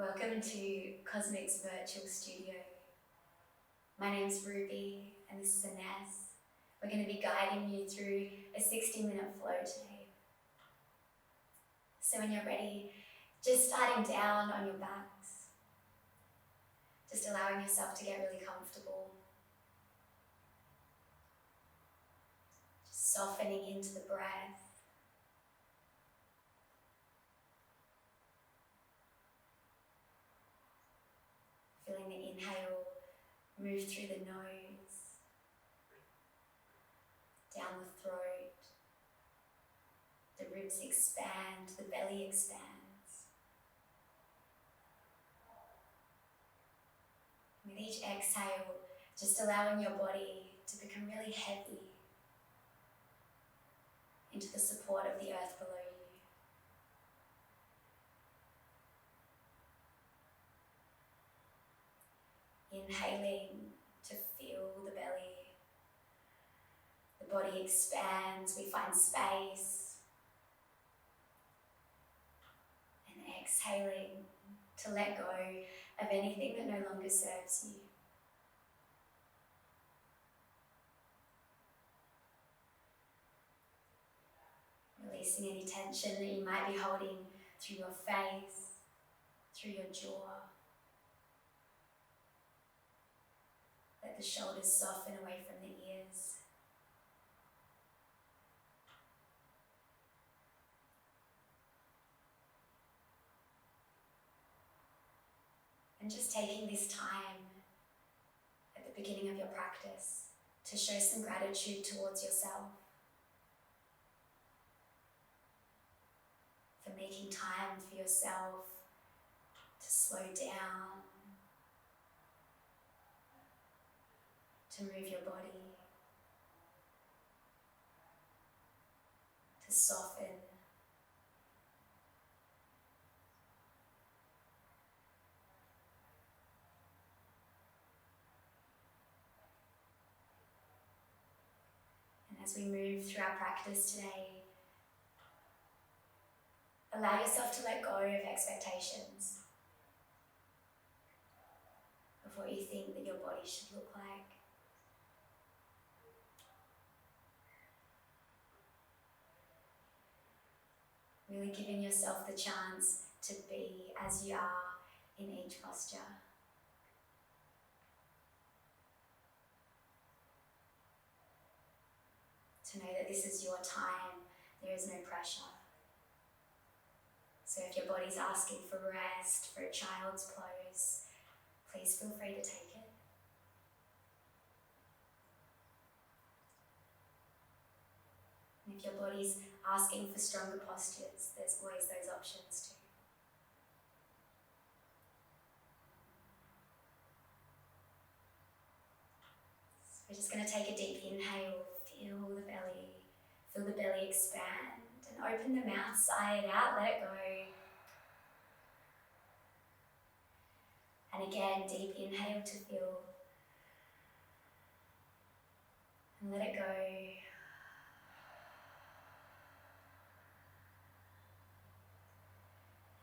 Welcome to Cosmic's Virtual Studio. My name's Ruby and this is Ines. We're going to be guiding you through a 60-minute flow today. So when you're ready, just starting down on your backs, just allowing yourself to get really comfortable. Just softening into the breath. Feeling the inhale move through the nose, down the throat, the ribs expand, the belly expands. With each exhale, just allowing your body to become really heavy into the support of the earth below you. Inhaling to feel the belly. The body expands, we find space. And exhaling to let go of anything that no longer serves you. Releasing any tension that you might be holding through your face, through your jaw. Let the shoulders soften away from the ears. And just taking this time at the beginning of your practice to show some gratitude towards yourself for making time for yourself to slow down, to move your body, to soften. And as we move through our practice today, allow yourself to let go of expectations of what you think that your body should look like. Really giving yourself the chance to be as you are in each posture. To know that this is your time, there is no pressure. So if your body's asking for rest, for a child's pose, please feel free to take it. And if your body's asking for stronger postures, there's always those options too. So we're just going to take a deep inhale, feel the belly expand, and open the mouth, sigh it out, let it go. And again, deep inhale to feel, and let it go.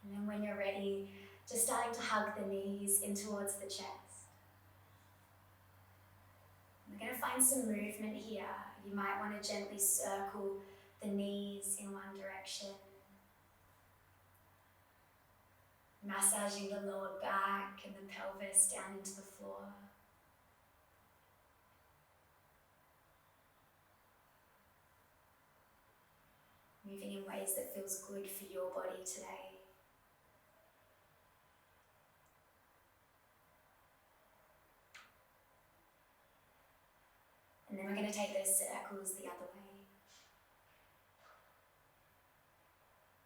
And then when you're ready, just starting to hug the knees in towards the chest. We're going to find some movement here. You might want to gently circle the knees in one direction. Massaging the lower back and the pelvis down into the floor. Moving in ways that feels good for your body today. And then we're going to take those circles the other way.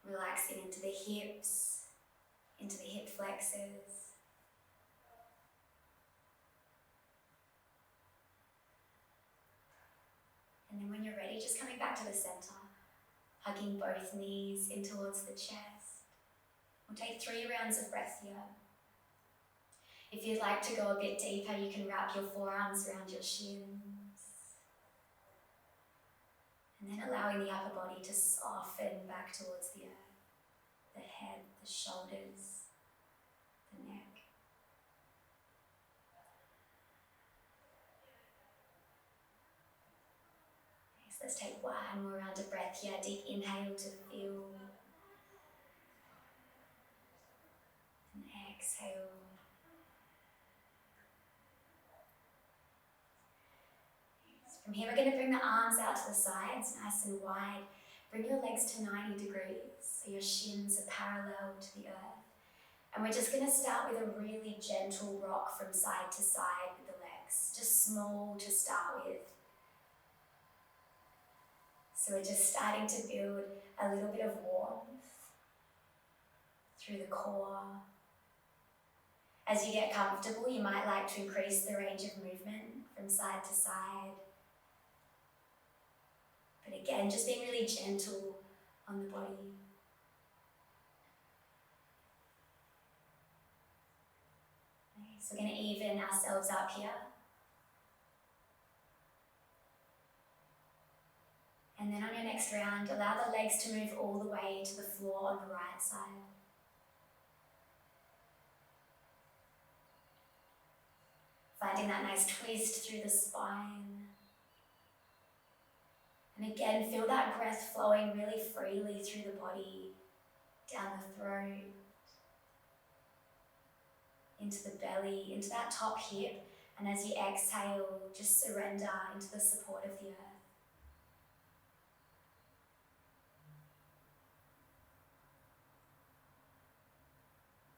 Relaxing into the hips, into the hip flexors. And then when you're ready, just coming back to the center, hugging both knees in towards the chest. We'll take 3 rounds of breath here. If you'd like to go a bit deeper, you can wrap your forearms around your shins. And then allowing the upper body to soften back towards the earth. The head, the shoulders, the neck. Nice. Let's take one more round of breath here. Deep inhale to fill. And exhale. From here, we're going to bring the arms out to the sides, nice and wide. Bring your legs to 90 degrees, so your shins are parallel to the earth. And we're just going to start with a really gentle rock from side to side with the legs, just small to start with. So we're just starting to build a little bit of warmth through the core. As you get comfortable, you might like to increase the range of movement from side to side. But again, just being really gentle on the body. Nice. We're going to even ourselves up here. And then on your next round, allow the legs to move all the way to the floor on the right side. Finding that nice twist through the spine. And again, feel that breath flowing really freely through the body, down the throat, into the belly, into that top hip. And as you exhale, just surrender into the support of the earth.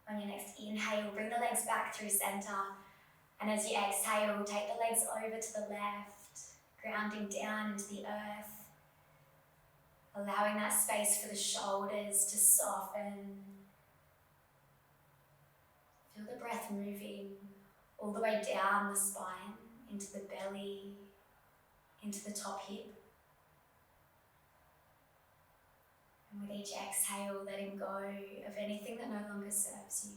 On your next inhale, bring the legs back through center. And as you exhale, take the legs over to the left, grounding down into the earth. Allowing that space for the shoulders to soften. Feel the breath moving all the way down the spine, into the belly, into the top hip. And with each exhale, letting go of anything that no longer serves you.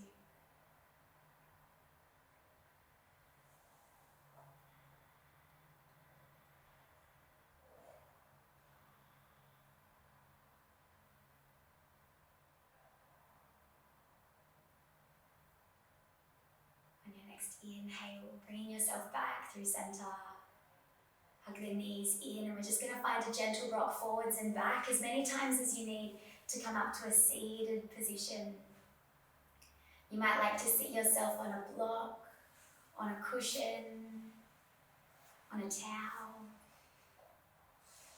On your next inhale, bringing yourself back through center. Hug the knees in, and we're just going to find a gentle rock forwards and back as many times as you need to come up to a seated position. You might like to sit yourself on a block, on a cushion, on a towel,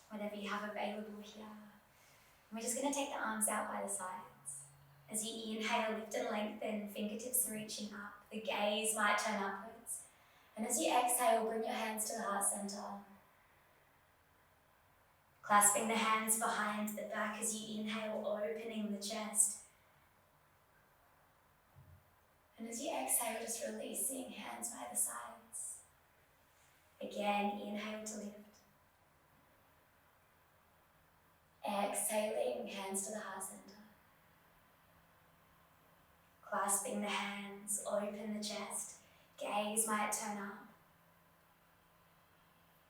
whatever you have available here. And we're just going to take the arms out by the sides. As you inhale, lift and lengthen, fingertips are reaching up. The gaze might turn upwards. And as you exhale, bring your hands to the heart center. Clasping the hands behind the back as you inhale, opening the chest. And as you exhale, just releasing hands by the sides. Again, inhale to lift. Exhaling, hands to the heart center. Clasping the hands, open the chest. Gaze might turn up.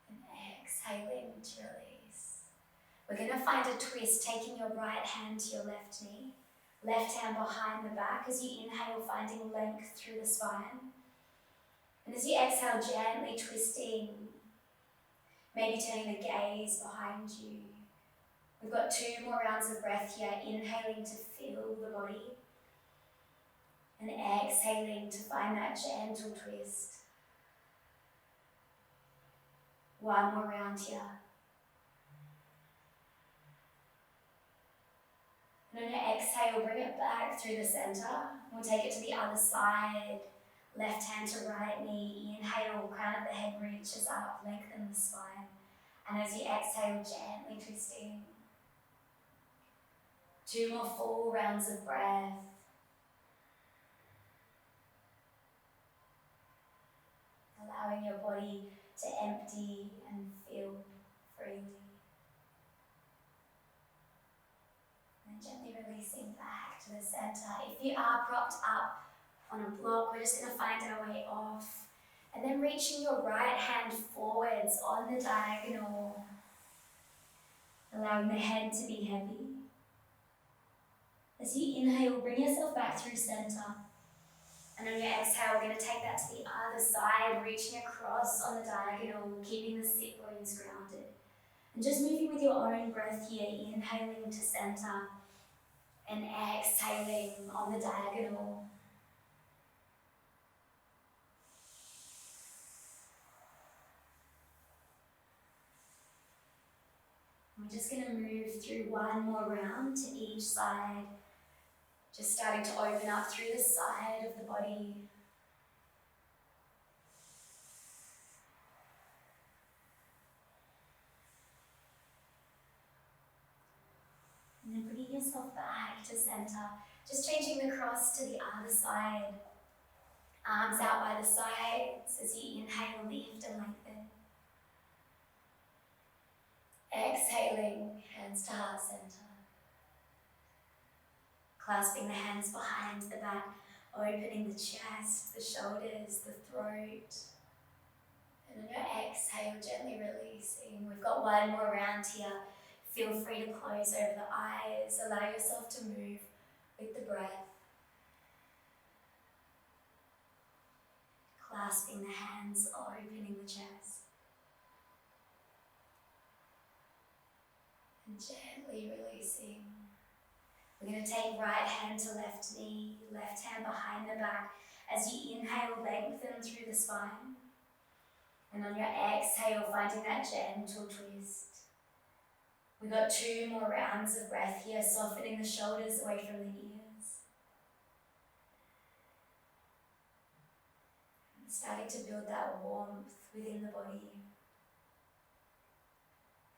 And exhaling to release. We're going to find a twist, taking your right hand to your left knee. Left hand behind the back as you inhale, finding length through the spine. And as you exhale, gently twisting, maybe turning the gaze behind you. We've got 2 more rounds of breath here, inhaling to fill the body. And exhaling to find that gentle twist. 1 more round here. And on your exhale, bring it back through the center. We'll take it to the other side. Left hand to right knee. Inhale, crown of the head reaches up, lengthen the spine. And as you exhale, gently twisting. 2 more full rounds of breath. Allowing your body to empty and fill freely. And gently releasing back to the center. If you are propped up on a block, we're just going to find our way off. And then reaching your right hand forwards on the diagonal. Allowing the head to be heavy. As you inhale, bring yourself back through center. And on your exhale, we're going to take that to the other side, reaching across on the diagonal, keeping the sit bones grounded. And just moving with your own breath here, inhaling to center and exhaling on the diagonal. We're just going to move through one more round to each side. Just starting to open up through the side of the body. And then bringing yourself back to center. Just changing the cross to the other side. Arms out by the sides as you inhale, lift and lengthen. Exhaling, hands to heart center. Clasping the hands behind the back, opening the chest, the shoulders, the throat. And on your exhale, gently releasing. We've got one more round here. Feel free to close over the eyes. Allow yourself to move with the breath. Clasping the hands, opening the chest. And gently releasing. We're going to take right hand to left knee, left hand behind the back. As you inhale, lengthen through the spine. And on your exhale, finding that gentle twist. We've got 2 more rounds of breath here, softening the shoulders away from the ears. And starting to build that warmth within the body.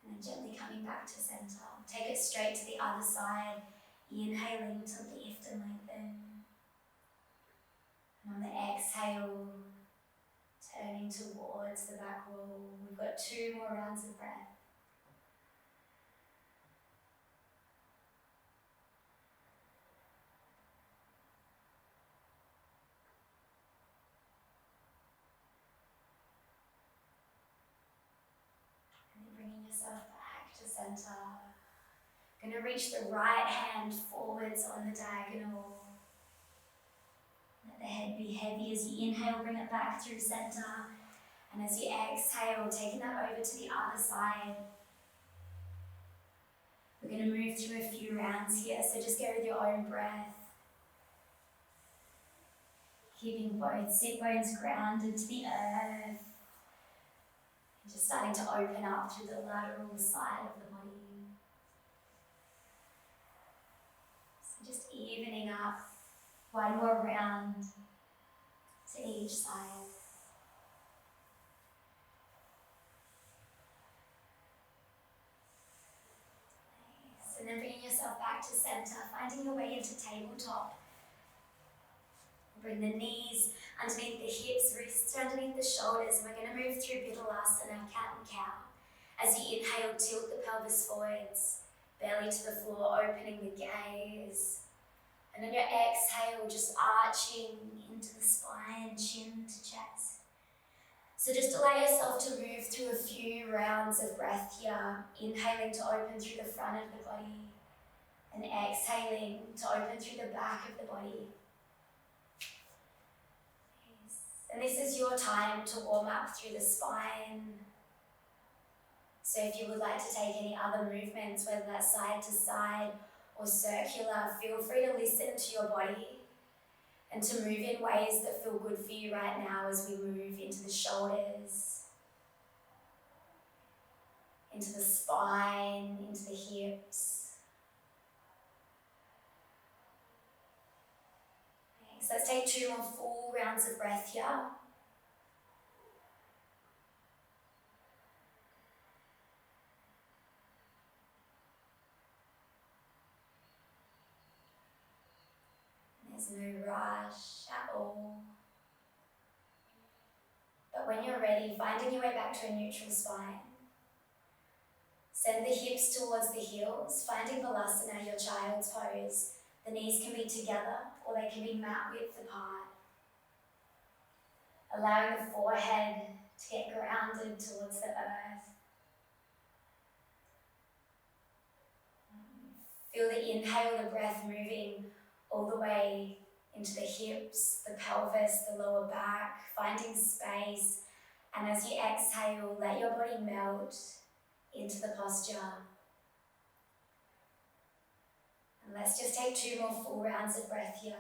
And then gently coming back to center. Take it straight to the other side. Inhaling to lift and lengthen. And on the exhale, turning towards the back wall. We've got 2 more rounds of breath. And then bringing yourself back to center. Going to reach the right hand forwards on the diagonal. Let the head be heavy as you inhale, bring it back through center. And as you exhale, taking that over to the other side. We're going to move through a few rounds here, so just go with your own breath. Keeping both sit bones grounded to the earth. And just starting to open up through the lateral side of the body. So just evening up. One more round to each side. Nice. And then bringing yourself back to center, finding your way into tabletop. Bring the knees underneath the hips, wrists underneath the shoulders, and we're going to move through Vinyasa, cat and cow. As you inhale, tilt the pelvis forwards, belly to the floor, opening the gaze. And on your exhale, just arching into the spine, chin to chest. So just allow yourself to move through a few rounds of breath here, inhaling to open through the front of the body, and exhaling to open through the back of the body. And this is your time to warm up through the spine. So if you would like to take any other movements, whether that's side to side or circular, feel free to listen to your body and to move in ways that feel good for you right now as we move into the shoulders, into the spine, into the hips. Okay, so let's take 2 more full rounds of breath here. There's no rush at all. But when you're ready, finding your way back to a neutral spine. Send the hips towards the heels, finding Vinyasa, your child's pose. The knees can be together or they can be mat width apart. Allowing the forehead to get grounded towards the earth. Feel the inhale, the breath moving all the way into the hips, the pelvis, the lower back, finding space. And as you exhale, let your body melt into the posture. And let's just take 2 more full rounds of breath here.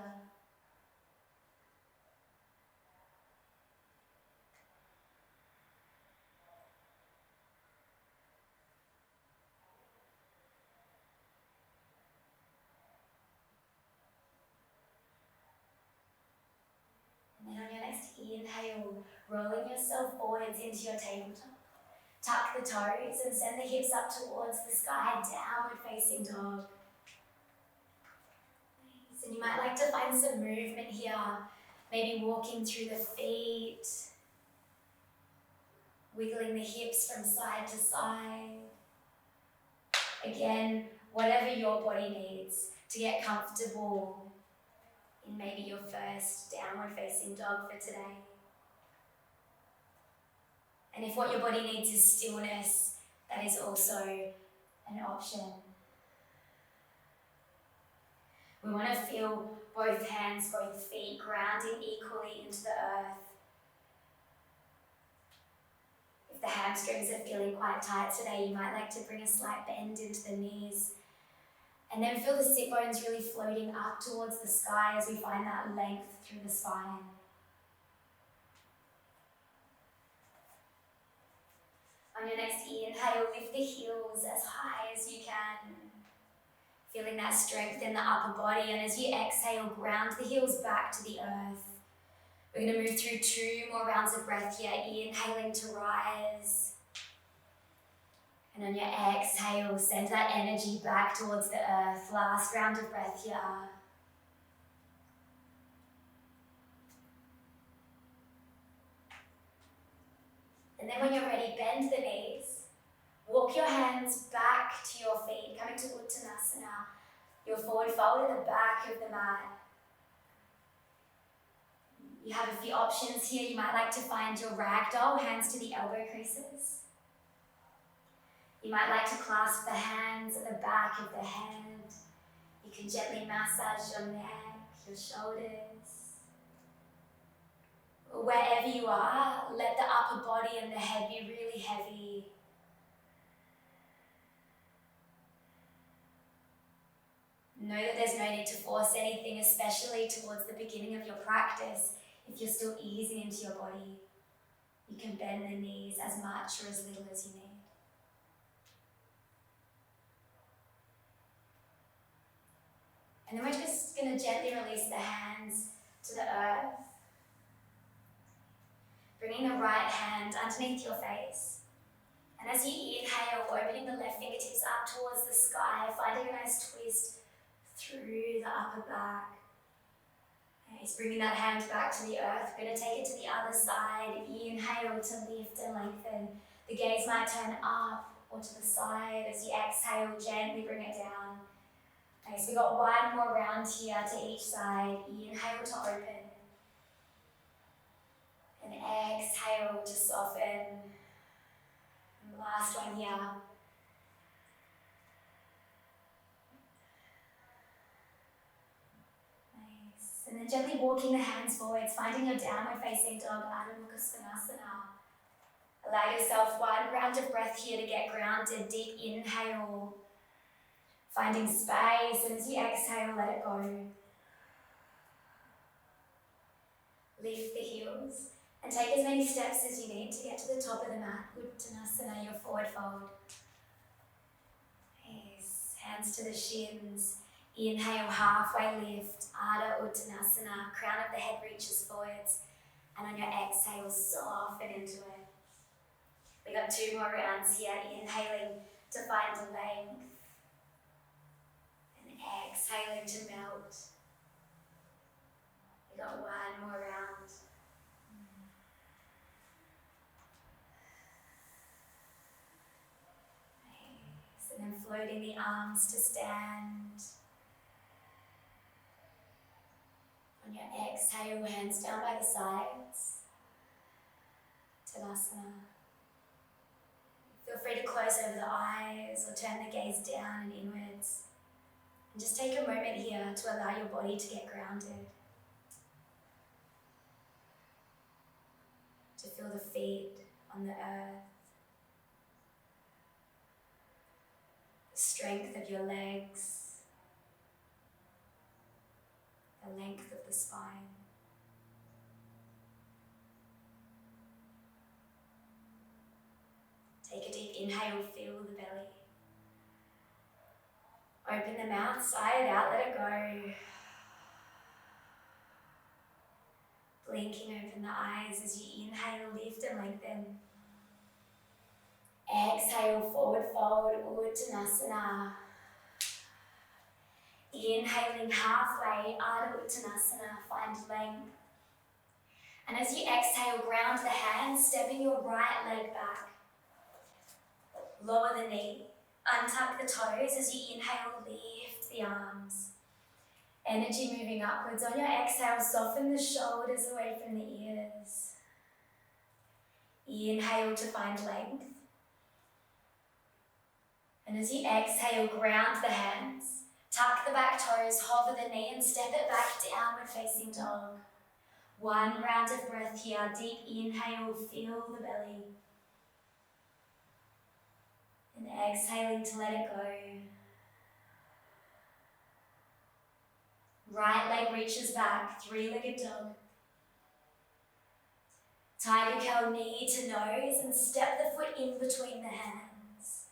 And then on your next inhale, rolling yourself forwards into your tabletop. Tuck the toes and send the hips up towards the sky, downward facing dog. Nice. And you might like to find some movement here, maybe walking through the feet, wiggling the hips from side to side. Again, whatever your body needs to get comfortable in maybe your first downward facing dog for today. And if what your body needs is stillness, that is also an option. We want to feel both hands, both feet grounding equally into the earth. If the hamstrings are feeling quite tight today, you might like to bring a slight bend into the knees. And then feel the sit bones really floating up towards the sky as we find that length through the spine. On your next inhale, lift the heels as high as you can. Feeling that strength in the upper body, and as you exhale, ground the heels back to the earth. We're going to move through 2 more rounds of breath here, inhaling to rise. And on your exhale, send that energy back towards the earth. Last round of breath here. And then when you're ready, bend the knees. Walk your hands back to your feet, coming to Uttanasana. Your forward fold at the back of the mat. You have a few options here. You might like to find your ragdoll, hands to the elbow creases. You might like to clasp the hands at the back of the head. You can gently massage your neck, your shoulders. Wherever you are, let the upper body and the head be really heavy. Know that there's no need to force anything, especially towards the beginning of your practice. If you're still easing into your body, you can bend the knees as much or as little as you need. And then we're just going to gently release the hands to the earth. Bringing the right hand underneath your face. And as you inhale, opening the left fingertips up towards the sky, finding a nice twist through the upper back. Nice, bringing that hand back to the earth. We're going to take it to the other side. Inhale to lift and lengthen. The gaze might turn up or to the side. As you exhale, gently bring it down. Nice, we got 1 more round here to each side. Inhale to open. And exhale to soften. And last one here. Nice. And then gently walking the hands forwards, finding your downward facing dog, Adho Mukha Svanasana. Allow yourself 1 round of breath here to get grounded. Deep inhale. Finding space, and as you exhale, let it go. Lift the heels. And take as many steps as you need to get to the top of the mat. Uttanasana, your forward fold. Nice. Hands to the shins. Inhale, halfway lift. Ardha Uttanasana. Crown of the head reaches forwards. And on your exhale, soften into it. We got 2 more rounds here. Inhaling to find length. And exhaling to melt. We got 1 more round. And then floating the arms to stand. On your exhale, hands down by the sides. Tadasana. Feel free to close over the eyes or turn the gaze down and inwards. And just take a moment here to allow your body to get grounded. Feel the feet on the earth. The strength of your legs. The length of the spine. Take a deep inhale, feel the belly. Open the mouth, sigh it out, let it go. Blinking open the eyes as you inhale, lift and lengthen. Exhale, forward fold, Uttanasana. Inhaling halfway, Ardha Uttanasana, find length. And as you exhale, ground the hands, stepping your right leg back. Lower the knee, untuck the toes as you inhale, lift the arms. Energy moving upwards. On your exhale, soften the shoulders away from the ears. Inhale to find length. And as you exhale, ground the hands. Tuck the back toes, hover the knee and step it back, downward facing dog. One round of breath here. Deep inhale, feel the belly. And exhaling to let it go. Right leg reaches back, three-legged dog. Tiger curl, knee to nose and step the foot in between the hands.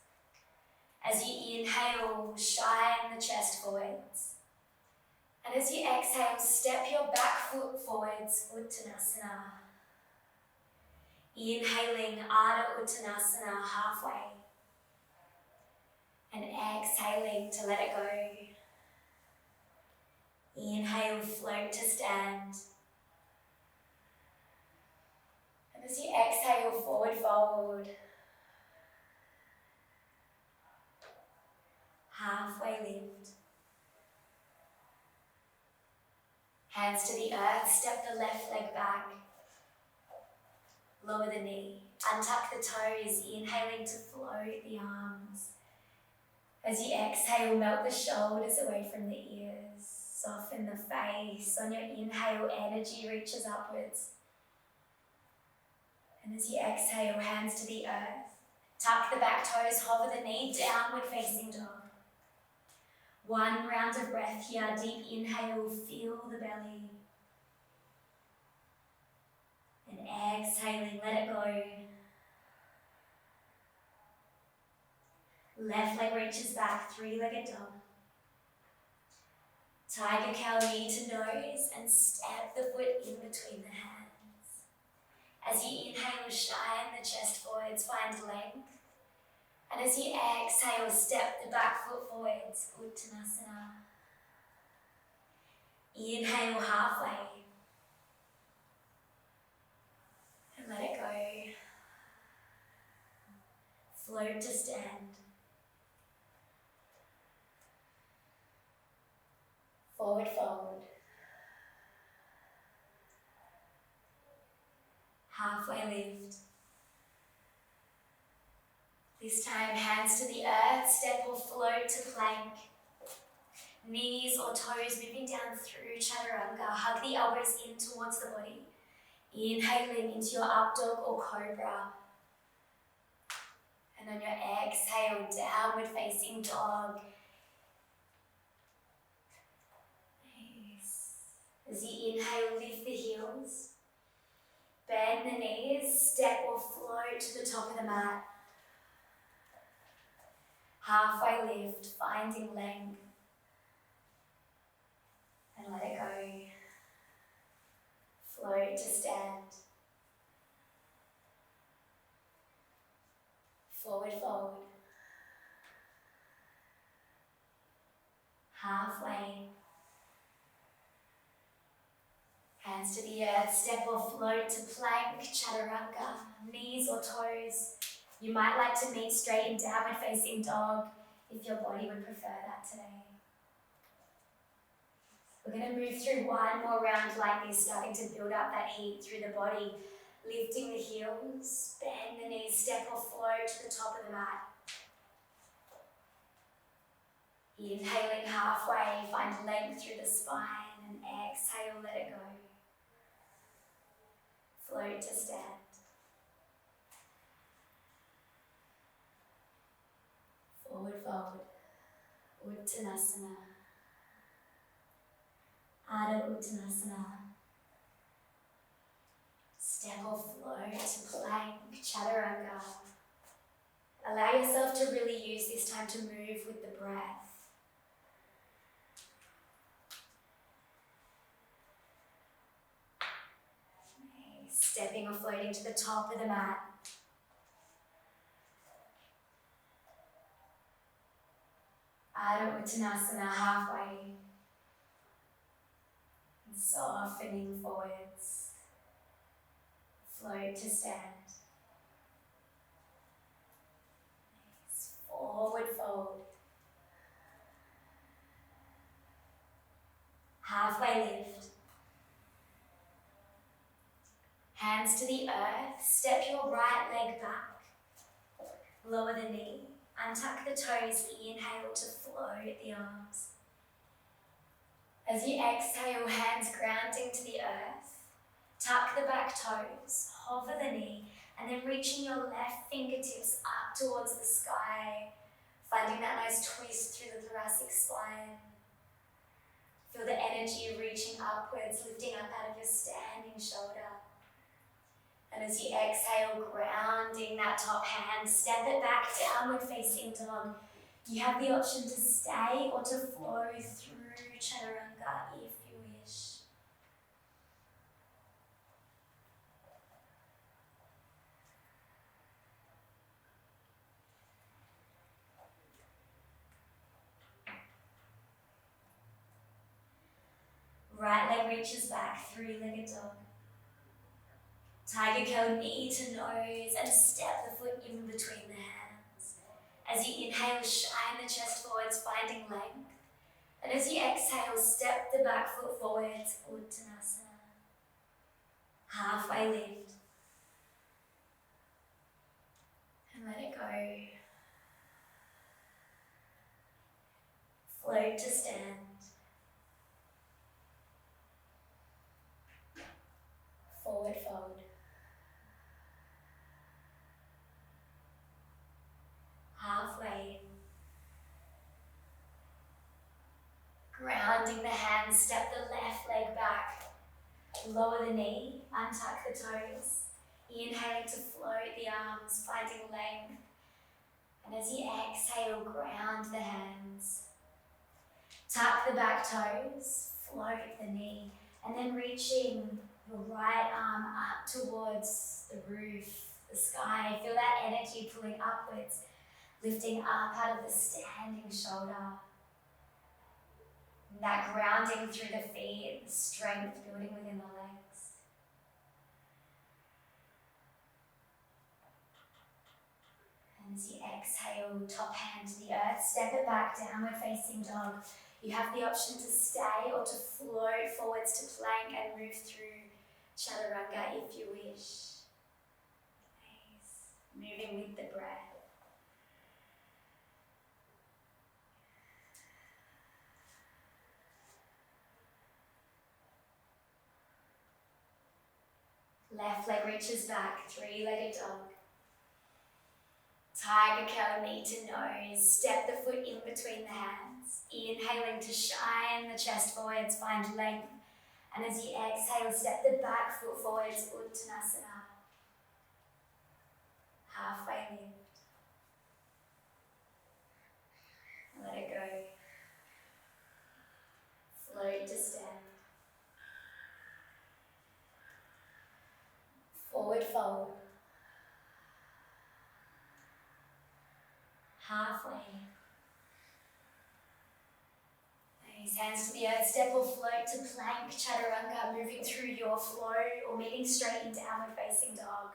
As you inhale, shine the chest forwards. And as you exhale, step your back foot forwards, Uttanasana. Inhaling, Ardha Uttanasana, halfway. And exhaling to let it go. Inhale, float to stand. And as you exhale, forward fold. Halfway lift. Hands to the earth, step the left leg back. Lower the knee, untuck the toes, inhaling to float the arms. As you exhale, melt the shoulders away from the ears. Soften the face. On your inhale, energy reaches upwards. And as you exhale, hands to the earth. Tuck the back toes, hover the knee, downward facing dog. One round of breath here. Deep inhale, feel the belly. And exhaling, let it go. Left leg reaches back, three-legged dog. Tiger cow, knee to nose and step the foot in between the hands. As you inhale, shine the chest forwards, find length. And as you exhale, step the back foot forwards, Uttanasana. Inhale halfway. And let it go. Float to stand. Forward fold. Halfway lift. This time, hands to the earth, step or float to plank. Knees or toes moving down through chaturanga. Hug the elbows in towards the body. Inhaling into your up dog or cobra. And on your exhale, downward facing dog. Nice. As you inhale, lift the heels. Bend the knees, step or float to the top of the mat. Halfway lift, finding length. And let it go. Float to stand. Forward fold. Halfway. Hands to the earth, step or float to plank, chaturanga, knees or toes. You might like to meet straight in downward facing dog if your body would prefer that today. We're going to move through one more round like this, starting to build up that heat through the body. Lifting the heels, bend the knees, step or float to the top of the mat. Inhaling halfway, find length through the spine and exhale, let it go. Float to stand. Forward fold, Uttanasana, Adho Uttanasana. Step or flow to plank, chaturanga. Allow yourself to really use this time to move with the breath. Stepping or floating to the top of the mat. Adho Uttanasana, halfway. And softening forwards. Float to stand. Forward fold. Halfway lift. Hands to the earth. Step your right leg back. Lower the knee. Untuck the toes. Inhale to float the arms. As you exhale, hands grounding to the earth. Tuck the back toes. Hover the knee. And then reaching your left fingertips up towards the sky. Finding that nice twist through the thoracic spine. Feel the energy reaching upwards, lifting up out of your standing shoulder. And as you exhale, grounding that top hand, step it back, downward facing dog. You have the option to stay or to flow through chaturanga if you wish. Right leg reaches back, three-legged dog. Tiger curl, knee to nose, and step the foot in between the hands. As you inhale, shine the chest forwards, finding length. And as you exhale, step the back foot forwards, Uttanasana. Halfway lift. And let it go. Float to stand. Forward fold. Halfway. Grounding the hands, step the left leg back. Lower the knee, untuck the toes. Inhaling to float the arms, finding length. And as you exhale, ground the hands. Tuck the back toes, float the knee, and then reaching your right arm up towards the roof, the sky. Feel that energy pulling upwards, lifting up out of the standing shoulder. And that grounding through the feet, the strength building within the legs. And as you exhale, top hand to the earth, step it back, downward facing dog. You have the option to stay or to float forwards to plank and move through chaturanga if you wish. Nice. Moving with the breath. Left leg reaches back, three-legged dog. Tiger curl, knee to nose. Step the foot in between the hands. Inhaling to shine the chest forwards, find length. And as you exhale, step the back foot forwards, Uttanasana. Halfway lift. Let it go. Float to stand. Forward fold. Halfway. Nice. Hands to the earth. Step or float to plank, chaturanga, moving through your flow or meeting straight in downward facing dog.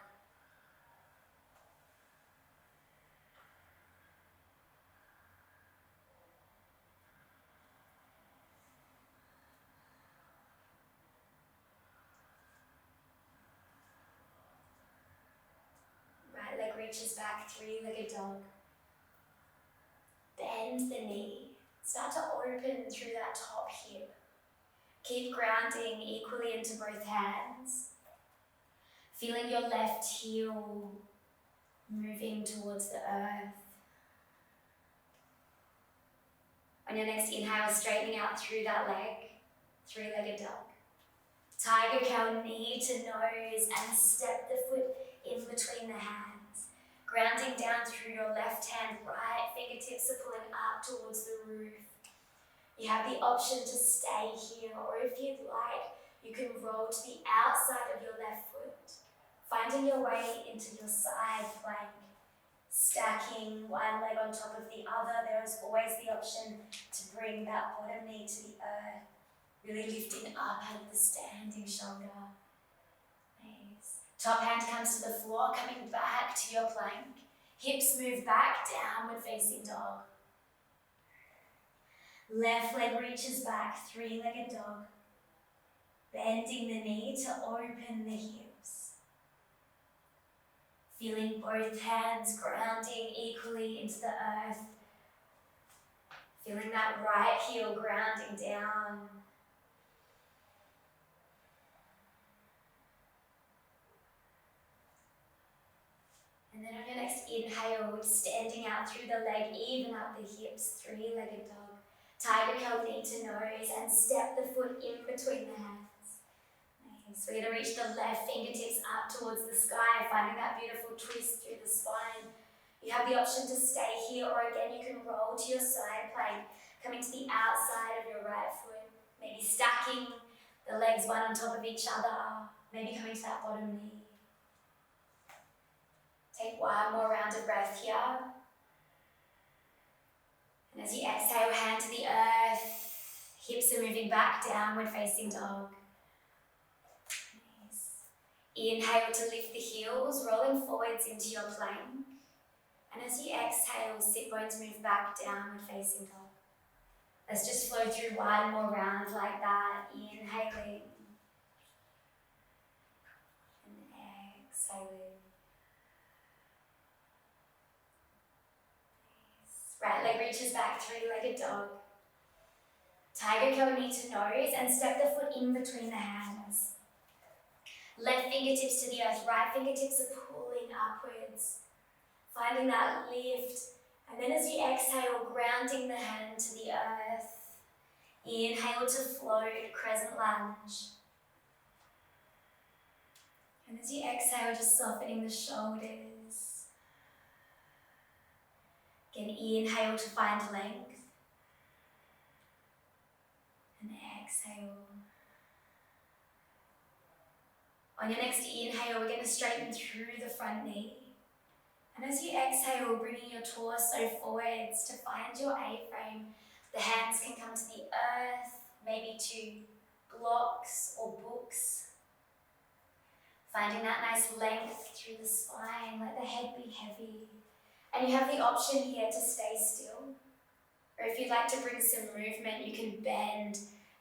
Right leg reaches back, three-legged dog. Bend the knee. Start to open through that top hip. Keep grounding equally into both hands. Feeling your left heel moving towards the earth. On your next inhale, straightening out through that leg, three-legged dog. Tiger curl, knee to nose, and step the foot in between the hands. Grounding down through your left hand, right fingertips are pulling up towards the roof. You have the option to stay here, or if you'd like, you can roll to the outside of your left foot, finding your way into your side plank. Stacking one leg on top of the other, there is always the option to bring that bottom knee to the earth, really lifting up out of the standing shoulder. Nice. Top hand comes to the floor, coming back to your plank. Hips move back, downward facing dog. Left leg reaches back, three-legged dog. Bending the knee to open the hips. Feeling both hands grounding equally into the earth. Feeling that right heel grounding down. And then on your next inhale, standing out through the leg, even up the hips, three-legged dog. Tiger curl, knee to nose, and step the foot in between the hands. Nice. We're going to reach the left fingertips up towards the sky, finding that beautiful twist through the spine. You have the option to stay here, or again, you can roll to your side plank, coming to the outside of your right foot, maybe stacking the legs one on top of each other, maybe coming to that bottom knee. Take one more round of breath here. And as you exhale, hand to the earth, hips are moving back, downward facing dog. Nice. Inhale to lift the heels, rolling forwards into your plank. And as you exhale, sit bones move back, downward facing dog. Let's just flow through one more round like that. Inhaling. And exhaling. Right leg reaches back, three-legged dog. Tiger curl, knee to nose, and step the foot in between the hands. Left fingertips to the earth, right fingertips are pulling upwards. Finding that lift. And then as you exhale, grounding the hand to the earth. Inhale to float, crescent lunge. And as you exhale, just softening the shoulders. Again, inhale to find length. And exhale. On your next inhale, we're going to straighten through the front knee. And as you exhale, bringing your torso forwards to find your A-frame. The hands can come to the earth, maybe to blocks or books. Finding that nice length through the spine, let the head be heavy. And you have the option here to stay still. Or if you'd like to bring some movement, you can bend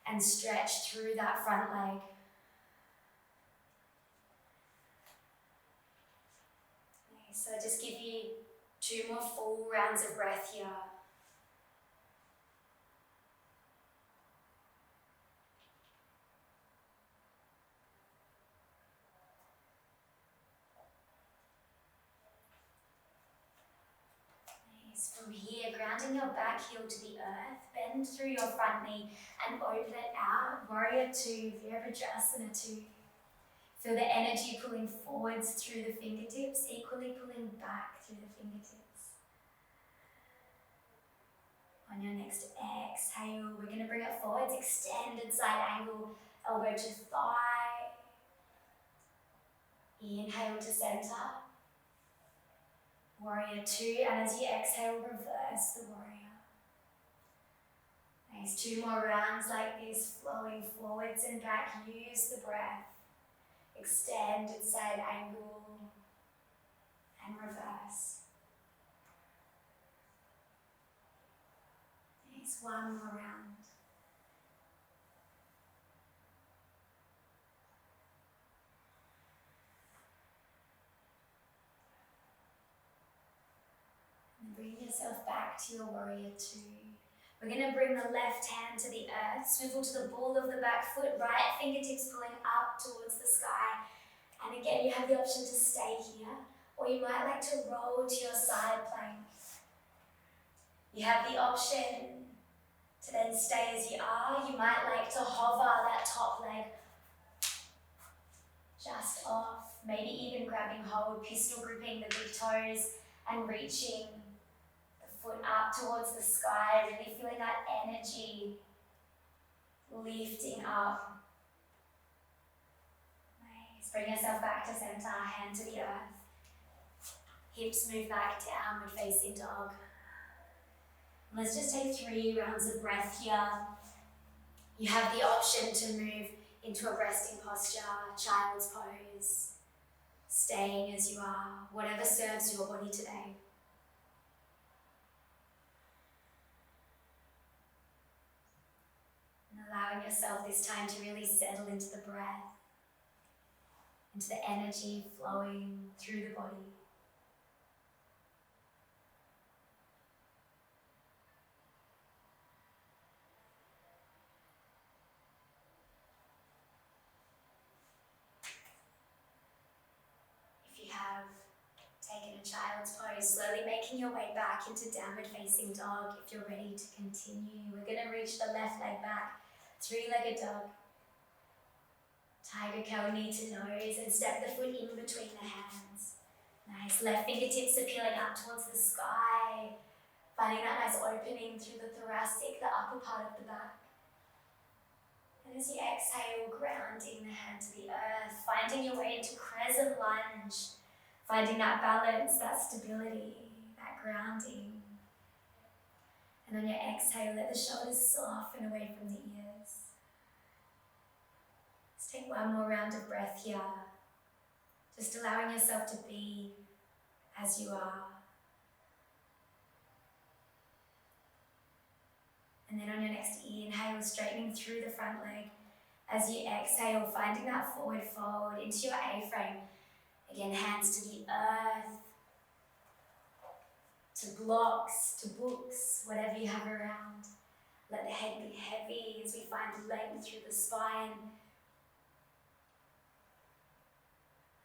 and stretch through that front leg. Okay, so just give you 2 more full rounds of breath here. From here, grounding your back heel to the earth, bend through your front knee and open it out. Warrior 2, Virabhadrasana 2. Feel the energy pulling forwards through the fingertips, equally pulling back through the fingertips. On your next exhale, we're going to bring it forwards, extended side angle, elbow to thigh. Inhale to center. Warrior 2, and as you exhale, reverse the warrior. Nice, 2 more rounds like this, flowing forwards and back. Use the breath. Extended side angle and reverse. Nice, 1 more round. Bring yourself back to your warrior 2. We're going to bring the left hand to the earth, swivel to the ball of the back foot, right fingertips pulling up towards the sky. And again, you have the option to stay here, or you might like to roll to your side plank. You have the option To then stay as you are, you might like to hover that top leg just off, maybe even grabbing hold, pistol gripping the big toes and reaching the foot up towards the sky, really feeling that energy lifting up. Nice. Bring yourself back to center, hand to the earth. Hips move back, downward facing dog. And let's just take 3 rounds of breath here. You have the option to move into a resting posture, child's pose, staying as you are, whatever serves your body today. And allowing yourself this time to really settle into the breath, into the energy flowing through the body. If you have taken a child's pose, slowly making your way back into downward facing dog. If you're ready to continue, we're going to reach the left leg back, 3-legged dog. Tiger curl knee to nose and step the foot in between the hands. Nice, left fingertips are peeling up towards the sky, finding that nice opening through the thoracic, the upper part of the back. And as you exhale, grounding the hand to the earth, finding your way into crescent lunge, finding that balance, that stability, that grounding. And on your exhale, let the shoulders soften away from the ears. Let's take one more round of breath here. Just allowing yourself to be as you are. And then on your next inhale, straightening through the front leg. As you exhale, finding that forward fold into your A-frame. Again, hands to the earth, to blocks, to books, whatever you have around. Let the head be heavy as we find length through the spine.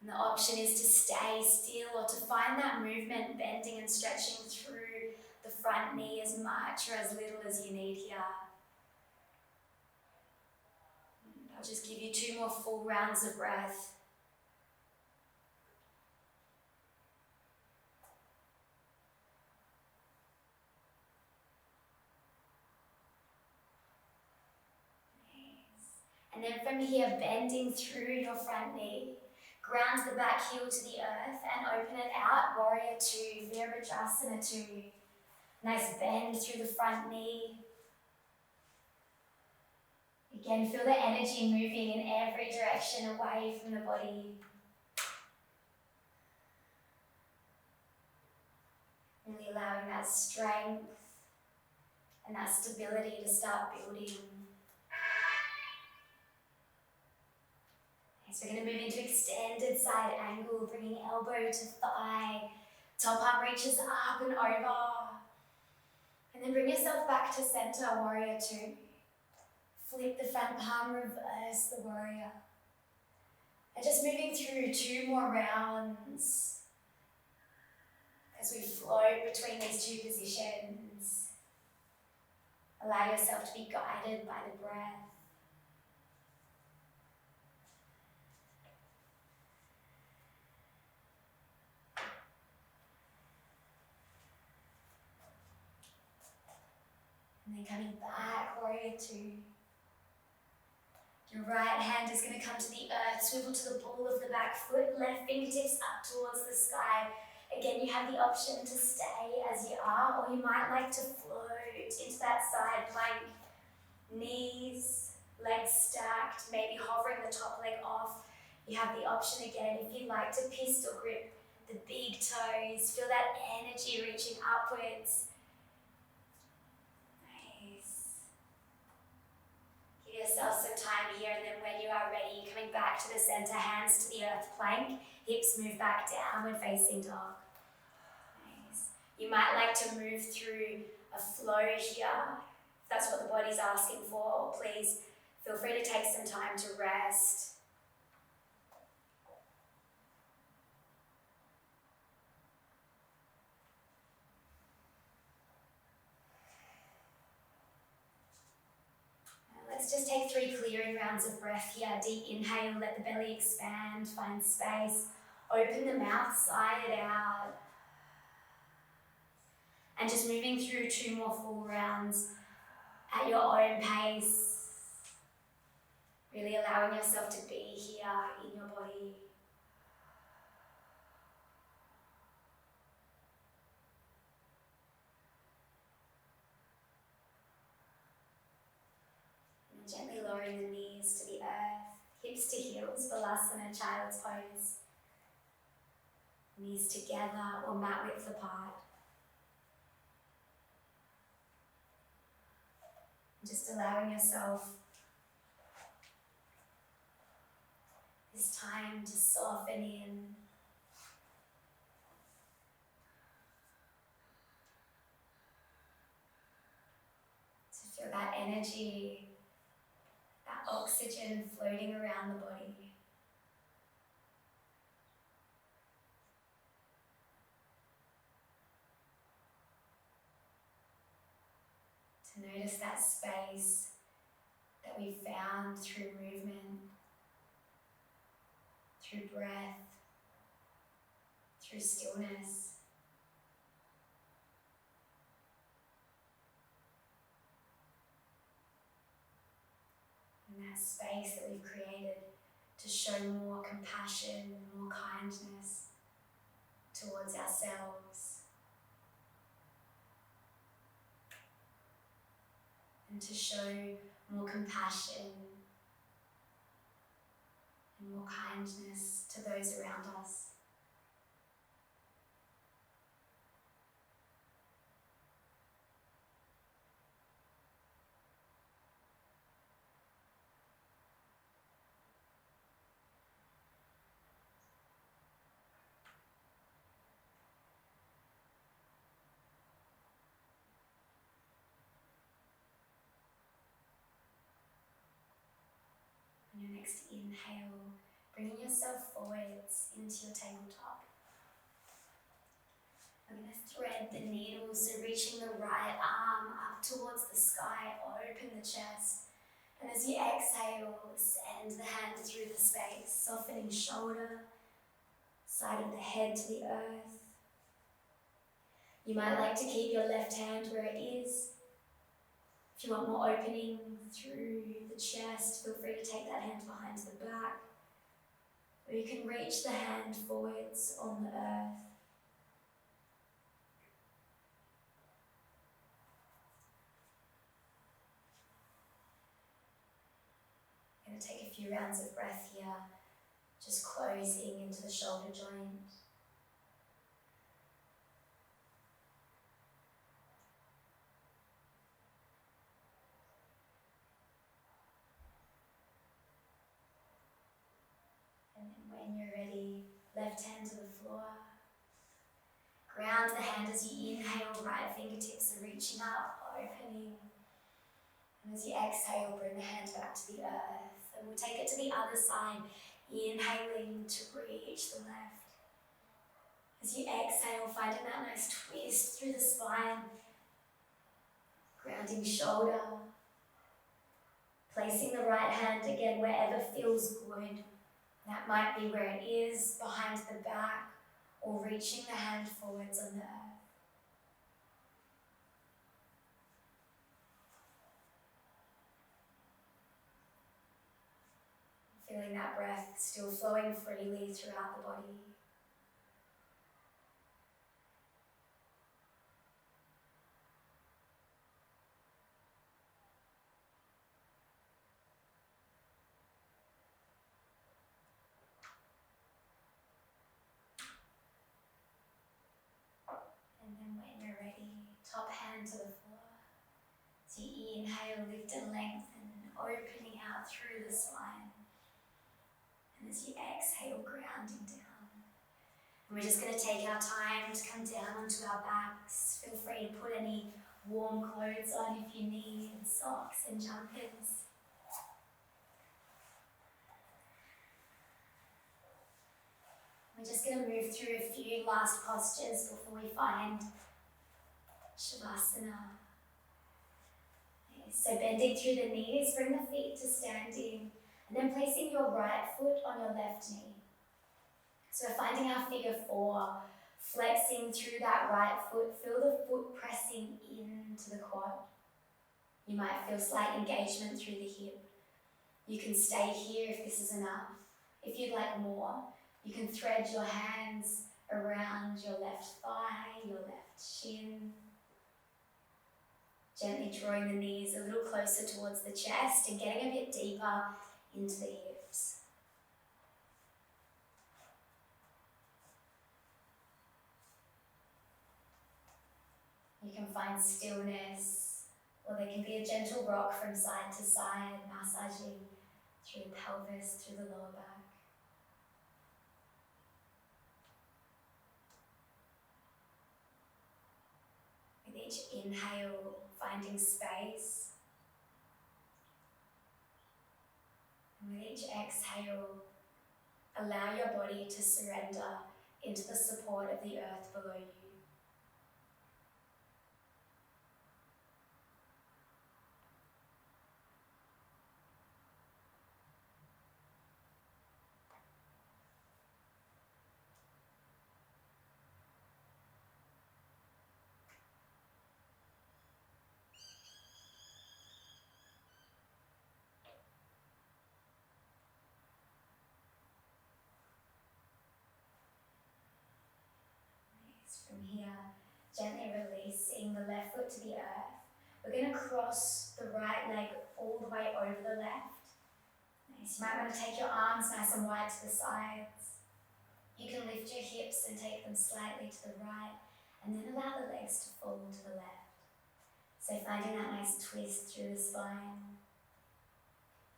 And the option is to stay still or to find that movement, bending and stretching through the front knee as much or as little as you need here. I'll just give you 2 more full rounds of breath. And then from here, bending through your front knee, ground the back heel to the earth and open it out, warrior 2, Virabhadrasana 2. Nice bend through the front knee. Again, feel the energy moving in every direction away from the body. Really allowing that strength and that stability to start building. So we're going to move into extended side angle, bringing elbow to thigh. Top arm reaches up and over. And then bring yourself back to center, warrior 2. Flip the front palm, reverse the warrior. And just moving through 2 more rounds as we float between these 2 positions. Allow yourself to be guided by the breath. And then coming back, warrior 2. Your right hand is going to come to the earth, swivel to the ball of the back foot, left fingertips up towards the sky. Again, you have the option to stay as you are, or you might like to float into that side plank. Knees, legs stacked, maybe hovering the top leg off. You have the option again, if you'd like to pistol grip the big toes, feel that energy reaching upwards. Give yourself some time here, and then when you are ready, coming back to the center, hands to the earth plank, hips move back, downward facing dog. Nice. You might like to move through a flow here, if that's what the body's asking for. Please feel free to take some time to rest. Just take 3 clearing rounds of breath here. Deep inhale, let the belly expand, find space. Open the mouth, sigh it out. And just moving through 2 more full rounds at your own pace. Really allowing yourself to be here in your body. And gently lowering the knees to the earth, hips to heels, Balasana, child's pose. Knees together or mat width apart. Just allowing yourself this time to soften in. To feel that energy, that oxygen floating around the body. To notice that space that we found through movement, through breath, through stillness. And that space that we've created to show more compassion, more kindness towards ourselves. And to show more compassion and more kindness to those around us. On your next inhale, bringing yourself forwards into your tabletop. We're going to thread the needle, so reaching the right arm up towards the sky, open the chest. And as you exhale, send the hand through the space, softening shoulder, side of the head to the earth. You might like to keep your left hand where it is. If you want more opening through the chest, feel free to take that hand behind the back. Or you can reach the hand forwards on the earth. I'm going to take a few rounds of breath here, just closing into the shoulder joint. And then when you're ready, left hand to the floor. Ground the hand as you inhale, right fingertips are reaching up, opening. And as you exhale, bring the hand back to the earth. And we'll take it to the other side, inhaling to reach the left. As you exhale, finding that nice twist through the spine. Grounding shoulder. Placing the right hand again wherever feels good. That might be where it is, behind the back, or reaching the hand forwards on the earth. Feeling that breath still flowing freely throughout the body. And then when you're ready, top hand to the floor. So you inhale, lift and lengthen, opening out through the spine. And as you exhale, grounding down. And we're just going to take our time to come down onto our backs. Feel free to put any warm clothes on if you need, socks and jumpers. We're just going to move through a few last postures before we find Shavasana. So bending through the knees, bring the feet to standing, and then placing your right foot on your left knee. So we're finding our figure 4, flexing through that right foot, feel the foot pressing into the quad. You might feel slight engagement through the hip. You can stay here if this is enough. If you'd like more, you can thread your hands around your left thigh, your left shin. Gently drawing the knees a little closer towards the chest and getting a bit deeper into the hips. You can find stillness, or there can be a gentle rock from side to side, massaging through the pelvis, through the lower back. With each inhale, finding space. And with each exhale, allow your body to surrender into the support of the earth below you. From here, gently releasing the left foot to the earth. We're going to cross the right leg all the way over the left. Nice. You might want to take your arms nice and wide to the sides. You can lift your hips and take them slightly to the right, and then allow the legs to fall to the left. So finding that nice twist through the spine.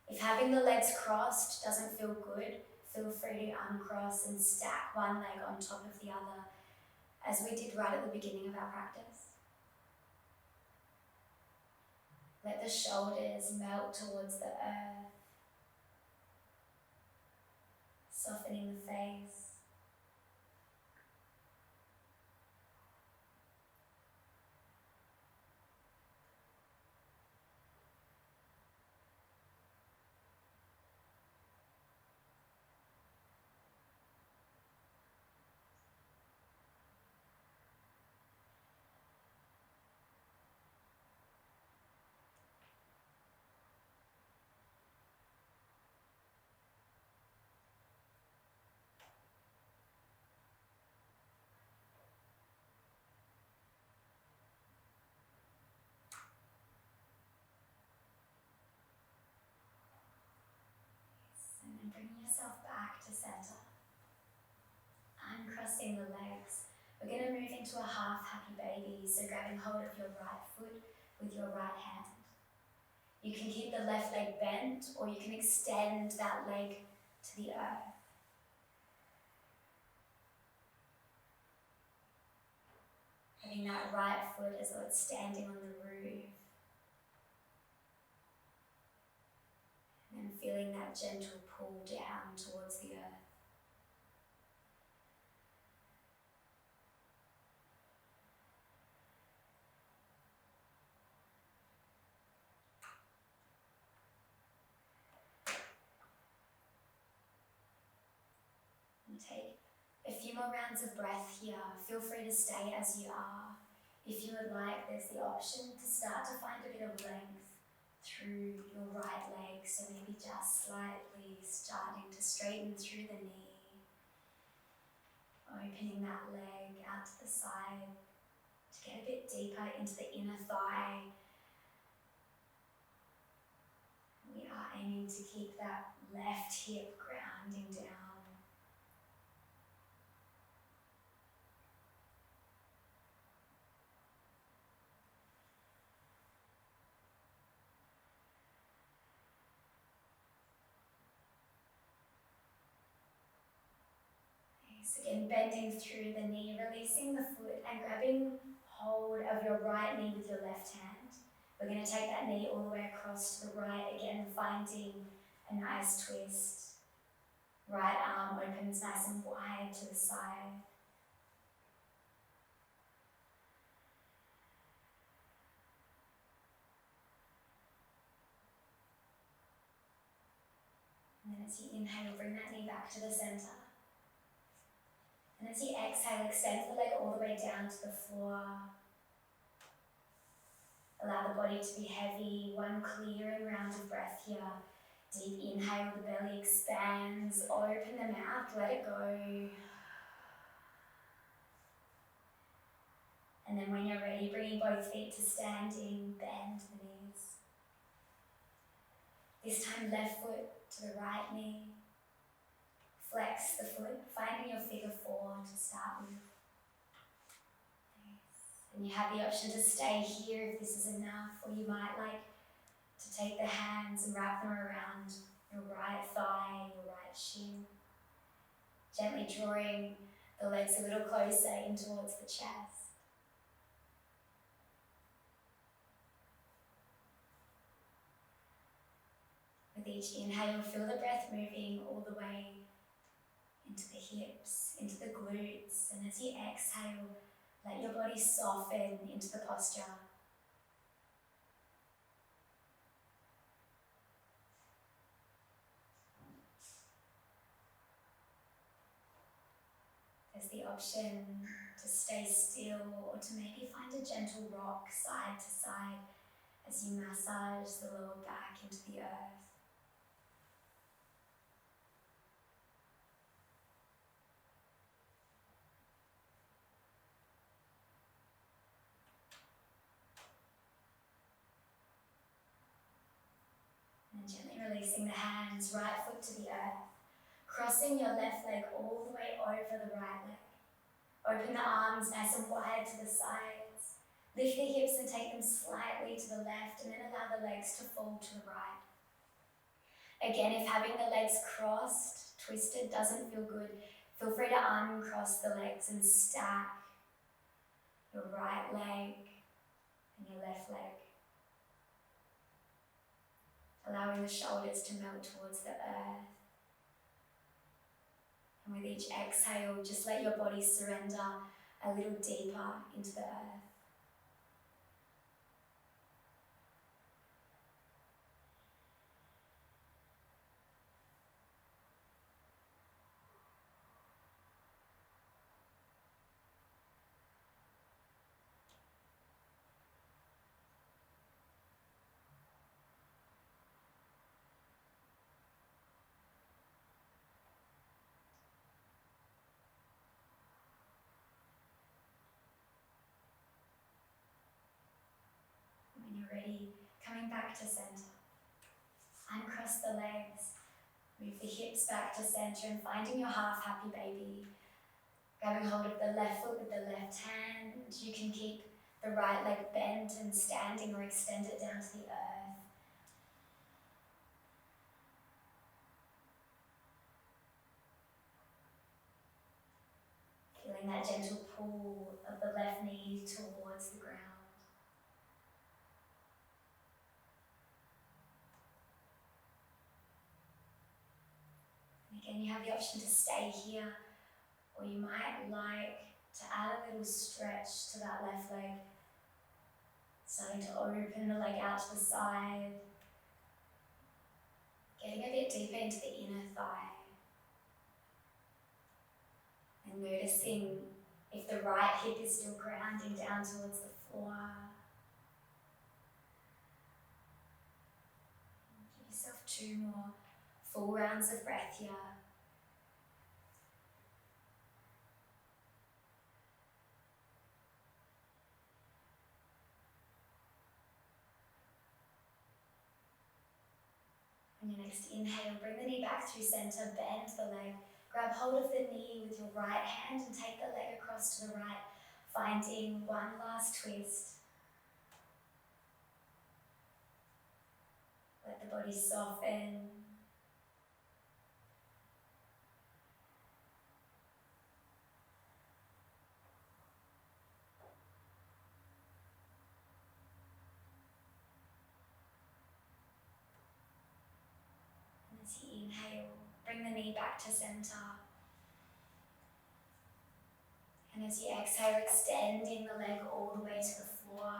If having the legs crossed doesn't feel good, feel free to uncross and stack one leg on top of the other, as we did right at the beginning of our practice. Let the shoulders melt towards the earth, softening the face. And then bringing yourself back to center. Uncrossing the legs. We're going to move into a half happy baby, so grabbing hold of your right foot with your right hand. You can keep the left leg bent, or you can extend that leg to the earth. Having that right foot as though it's standing on the roof. And then feeling that gentle pull down towards the earth. And take a few more rounds of breath here. Feel free to stay as you are. If you would like, there's the option to start to find a bit of length through your right leg, so maybe just slightly starting to straighten through the knee, opening that leg out to the side to get a bit deeper into the inner thigh. We are aiming to keep that left hip grounding down. So again, bending through the knee, releasing the foot and grabbing hold of your right knee with your left hand. We're going to take that knee all the way across to the right, again finding a nice twist. Right arm opens nice and wide to the side. As you inhale, bring that knee back to the center. And as you exhale, extend the leg all the way down to the floor. Allow the body to be heavy. One clearing round of breath here. Deep inhale, the belly expands. Open the mouth, let it go. And then when you're ready, bringing both feet to standing, bend the knees. This time, left foot to the right knee. Flex the foot, finding your figure four to start with. And you have the option to stay here if this is enough, or you might like to take the hands and wrap them around your right thigh, your right shin. Gently drawing the legs a little closer in towards the chest. With each inhale, feel the breath moving all the way into the hips, into the glutes, and as you exhale, let your body soften into the posture. There's the option to stay still or to maybe find a gentle rock side to side as you massage the lower back into the earth. And gently releasing the hands, right foot to the earth. Crossing your left leg all the way over the right leg. Open the arms nice and wide to the sides. Lift the hips and take them slightly to the left, and then allow the legs to fall to the right. Again, if having the legs crossed, twisted doesn't feel good, feel free to uncross the legs and stack your right leg and your left leg. Allowing the shoulders to melt towards the earth. And with each exhale, just let your body surrender a little deeper into the earth. When you're ready, coming back to center. Uncross the legs, move the hips back to center and finding your half happy baby. Grabbing hold of the left foot with the left hand. You can keep the right leg bent and standing or extend it down to the earth. Feeling that gentle pull of the left knee towards the ground. And again, you have the option to stay here, or you might like to add a little stretch to that left leg. Starting to open the leg out to the side. Getting a bit deeper into the inner thigh. And noticing if the right hip is still grounding down towards the floor. Give yourself 2 more full rounds of breath here. On your next inhale, bring the knee back through center, bend the leg. Grab hold of the knee with your right hand and take the leg across to the right, finding one last twist. Let the body soften. And as you inhale, bring the knee back to center. And as you exhale, extending the leg all the way to the floor.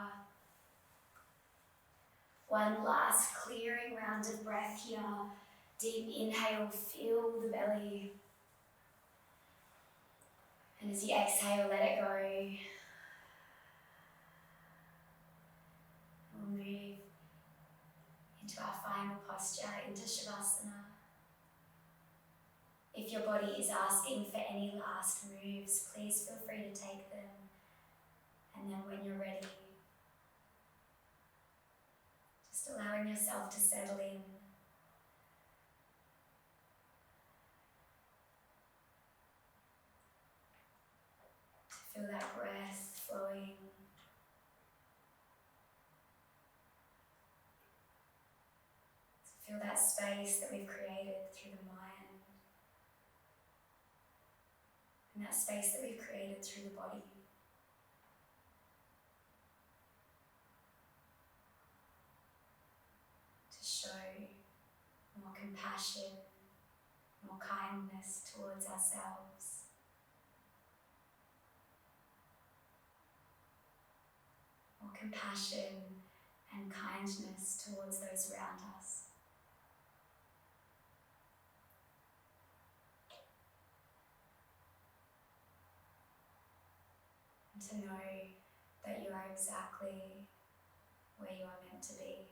One last clearing round of breath here. Deep inhale, feel the belly. And as you exhale, let it go. We'll move into our final posture, into Shavasana. If your body is asking for any last moves, please feel free to take them. And then when you're ready, just allowing yourself to settle in. To feel that breath flowing. To feel that space that we've created through the mind. And that space that we've created through the body. To show more compassion, more kindness towards ourselves. More compassion and kindness towards those around us. And to know that you are exactly where you are meant to be.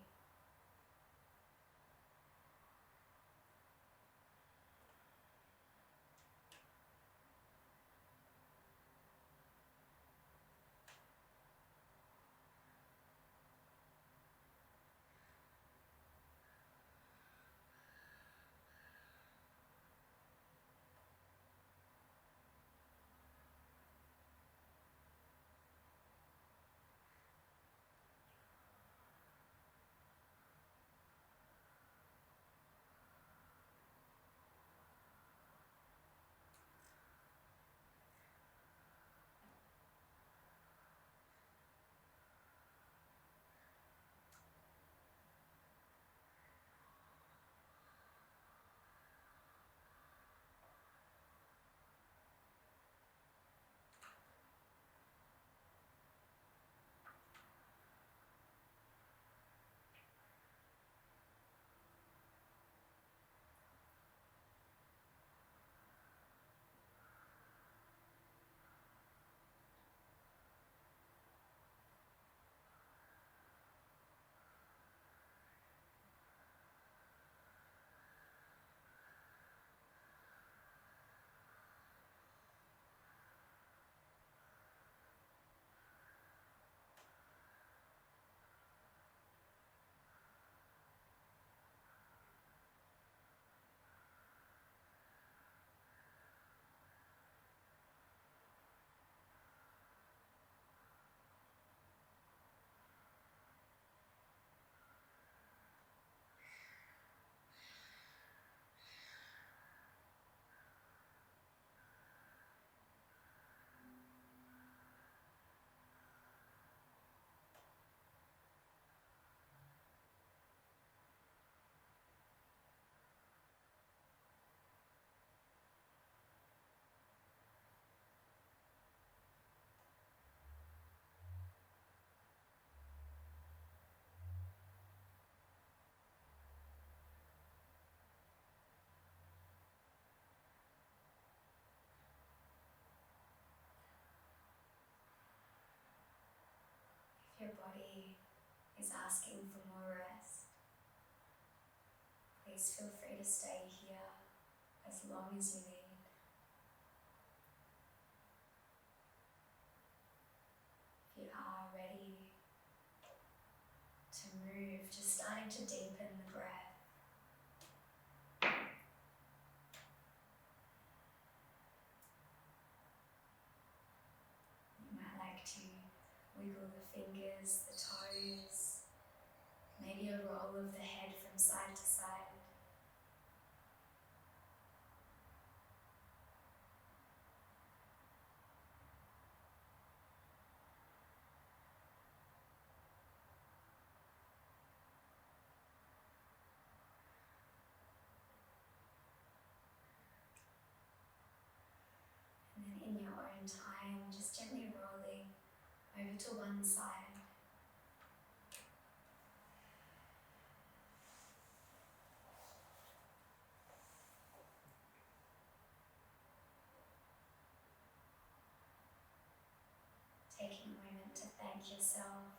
If your body is asking for more rest, please feel free to stay here as long as you need. If you are ready to move, just starting to deepen the breath. You might like to wiggle the fingers, the toes, maybe a roll of the head from side to side. And then in your own time, just gently rolling over to one side. taking a moment to thank yourself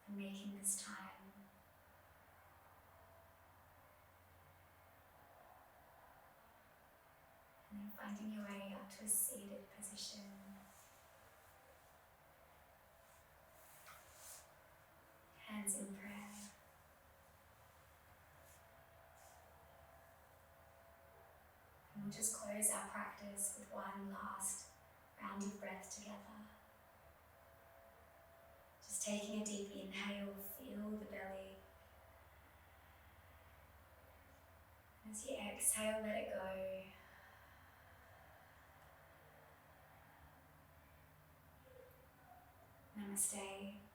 for making this time. And then finding your way up to a seated position. Hands in prayer. And we'll just close our practice with one last round of breath together. Just taking a deep inhale, feel the belly. As you exhale, let it go. Namaste.